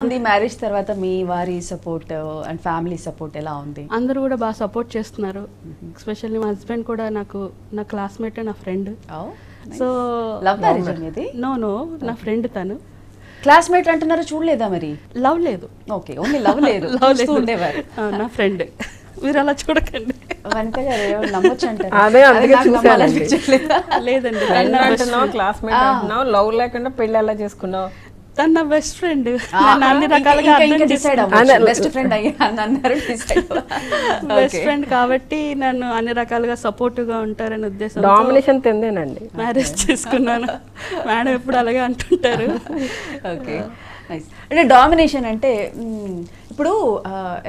ఉంది మ్యారేజ్ తర్వాత మీ వారి సపోర్ట్ అండ్ ఫ్యామిలీ సపోర్ట్ ఎలా ఉంది? అందరూ కూడా బాగా సపోర్ట్ చేస్తున్నారు. ఎస్పెషల్లీ మా హస్బెండ్ కూడా నా క్లాస్మేట్, నా ఫ్రెండ్. సో లవ్ మ్యారేజ్ అనేది? నో నా ఫ్రెండ్ తను. క్లాస్మేట్ అంటున్నారు, చూడలేదా మరి? లవ్ లేదు. ఓకే, ఓన్లీ లవ్ లేదు, ఉండేవారు. నా ఫ్రెండ్. మీరు అలా చూడకండి. వనిత గారు నమ్మొచ్చు అంటారు. అదే అందుకే చూసానండి. లేదండి, క్లాస్మేట్ అంటున్నావు, లవ్ లేకుండా పెళ్లి ఎలా చేసుకున్నావు? తన నా బెస్ట్ ఫ్రెండ్. అన్ని రకాలుగా బెస్ట్ ఫ్రెండ్ బెస్ట్ ఫ్రెండ్ కాబట్టి నన్ను అన్ని రకాలుగా సపోర్టివ్ గా ఉంటారని ఉద్దేశం డామినేషన్ తిందేనండి మ్యారేజ్ చేసుకున్నాను. మేడం ఎప్పుడు అలాగే అంటుంటారు. ఓకే, అంటే డామినేషన్ అంటే ఇప్పుడు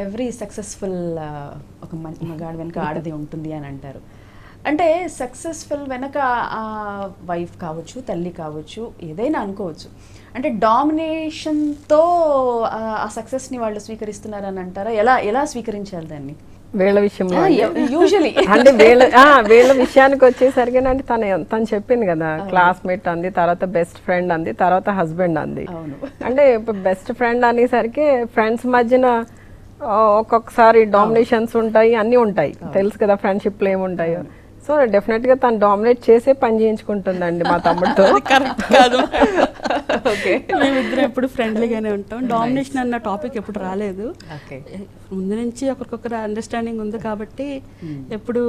ఎవ్రీ సక్సెస్ఫుల్ ఒక మగాడు వెనక ఆడది ఉంటుంది అని అంటారు. అంటే సక్సెస్ఫుల్ వెనక వైఫ్ కావచ్చు, తల్లి కావచ్చు, ఏదైనా అనుకోవచ్చు. అంటే డామినేషన్తో ఆ సక్సెస్ని వాళ్ళు స్వీకరిస్తున్నారని అంటారా? ఎలా స్వీకరించాలి దాన్ని? వీళ్ళ విషయంలో యూజువలీ అంటే వీళ్ళ విషయానికి వచ్చేసరికి అంటే తను చెప్పింది కదా, క్లాస్మేట్ అంది, తర్వాత బెస్ట్ ఫ్రెండ్ అంది, తర్వాత హస్బెండ్ అంది. అంటే ఇప్పుడు బెస్ట్ ఫ్రెండ్ అనేసరికి ఫ్రెండ్స్ మధ్యన ఒక్కొక్కసారి డామినేషన్స్ ఉంటాయి, అన్నీ ఉంటాయి, తెలుసు కదా ఫ్రెండ్షిప్లో ఏముంటాయో. సో డెఫినెట్ గా తను డామినేట్ చేసే పని చేయించుకుంటుందండి మా తమ్ముడితో. కరెక్ట్ కాదు. మేమిద్దరం ఎప్పుడు ఫ్రెండ్లీగానే ఉంటాం. డామినేషన్ అన్న టాపిక్ ఎప్పుడు రాలేదు. ముందు నుంచి ఒకరికొకరు అండర్స్టాండింగ్ ఉంది కాబట్టి ఎప్పుడు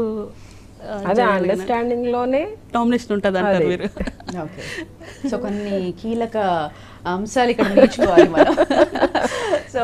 అదే అండర్స్టాండింగ్ లోనే డామినేషన్ ఉంటుంది అంటారు మీరు. సో కొన్ని కీలక అంశాలు ఇక్కడ నేర్చుకోవాలి మనం. సో